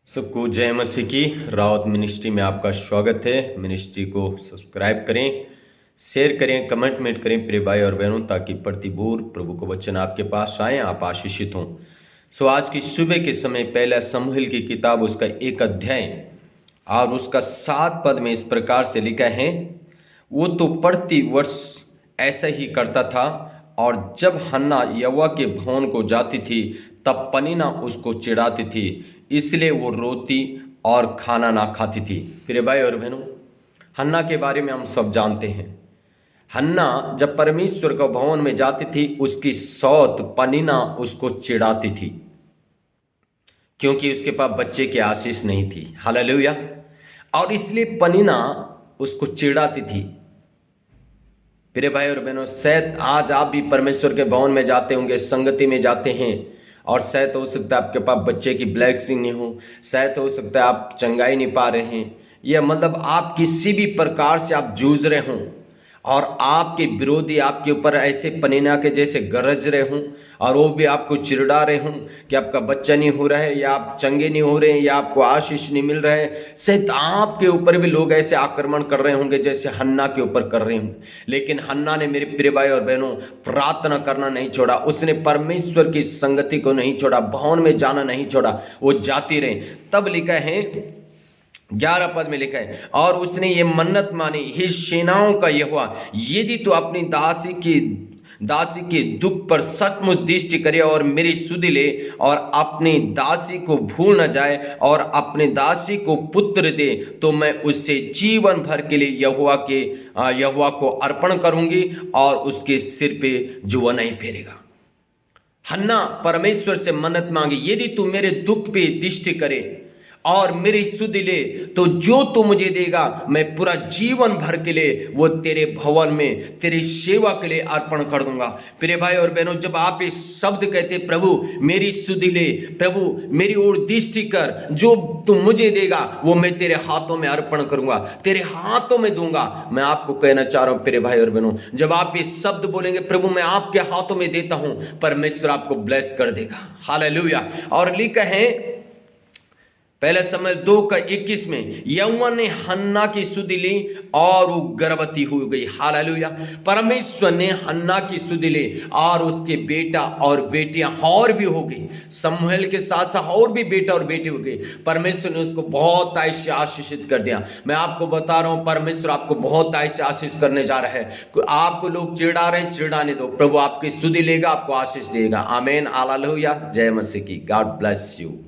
सबको जय मसीह की। रावत मिनिस्ट्री में आपका स्वागत है। मिनिस्ट्री को सब्सक्राइब करें, शेयर करें, कमेंट करें प्रिय भाई और बहनों, ताकि प्रतिभूर प्रभु को वचन आपके पास आए, आप आशीषित हों। आज की सुबह के समय पहला शमूएल की किताब उसका 1 अध्याय और उसका 7 पद में इस प्रकार से लिखा है, वो तो प्रति वर्ष ऐसा ही करता था, और जब हन्ना यहोवा के भवन को जाती थी तब पनीना उसको चिढ़ाती थी, इसलिए वो रोती और खाना ना खाती थी। प्रिय भाई और बहनों, हन्ना के बारे में हम सब जानते हैं। हन्ना जब परमेश्वर के भवन में जाती थी, उसकी सौत पनीना उसको चिढ़ाती थी, क्योंकि उसके पास बच्चे की आशीष नहीं थी। हालेलुया। और इसलिए पनीना उसको चिढ़ाती थी। प्रिय भाई और बहनों, शायद आज आप भी परमेश्वर के भवन में जाते होंगे, संगति में जाते हैं, और शायद हो सकता है आपके पास बच्चे की ब्लेसिंग नहीं हो, शायद हो सकता है आप चंगाई नहीं पा रहे हैं, या मतलब आप किसी भी प्रकार से आप जूझ रहे हों और आपके विरोधी आपके ऊपर ऐसे पनीना के जैसे गरज रहे हों, और वो भी आपको चिढ़ा रहे हों कि आपका बच्चा नहीं हो रहा है, या आप चंगे नहीं हो रहे हैं, या आपको आशीष नहीं मिल रहा है। शायद आपके ऊपर भी लोग ऐसे आक्रमण कर रहे होंगे जैसे हन्ना के ऊपर कर रहे होंगे। लेकिन हन्ना ने, मेरे प्रिय भाई और बहनों, प्रार्थना करना नहीं छोड़ा, उसने परमेश्वर की संगति को नहीं छोड़ा, भवन में जाना नहीं छोड़ा, वो जाती रहे। तब लिखा है 11 पद में लिखा है, और उसने ये मन्नत मानी, हे सेनाओं का यहोवा, यदि तू अपनी दासी के दुख पर सचमुच दृष्टि करे और मेरी सुधि ले, और अपनी दासी को भूल न जाए और अपनी दासी को पुत्र दे, तो मैं उससे जीवन भर के लिए यहोवा को अर्पण करूंगी, और उसके सिर पे जुआ नहीं फेरेगा। हन्ना परमेश्वर से मन्नत मांगी, यदि तू मेरे दुख पे दृष्टि करे और मेरी सुधि ले, तो जो तू मुझे देगा मैं पूरा जीवन भर के लिए वो तेरे भवन में तेरी सेवा के लिए अर्पण कर दूंगा। प्रिय भाई और बहनों, जब आप इस शब्द कहते, प्रभु मेरी सुधि ले, प्रभु मेरी ओर दृष्टि कर, जो तू मुझे देगा वो मैं तेरे हाथों में अर्पण करूंगा, तेरे हाथों में दूंगा। मैं आपको कहना चाह रहा हूं प्रिय भाई और बहनों, जब आप ये शब्द बोलेंगे, प्रभु मैं आपके हाथों में देता हूं, परमेश्वर आपको ब्लेस कर देगा। हालेलुया। और लिखा है पहले शमूएल 2:21 में, यहोवा ने हन्ना की सुधि ली और वो गर्भवती हो गई। हालेलुया। परमेश्वर ने हन्ना की सुधि ली और उसके बेटा और बेटियां और भी हो गई। शमूएल के साथ साथ और भी बेटा और बेटी हो गई। परमेश्वर ने उसको बहुत ऐसे आशीषित कर दिया। मैं आपको बता रहा हूं, परमेश्वर आपको बहुत ऐसे आशीष करने जा रहा है। आपको लोग चिढ़ा रहे हैं, चिढ़ाने दो, प्रभु आपकी सुधि लेगा, आपको आशीष देगा। आमीन, हालेलुया। जय मसीह की। God bless you.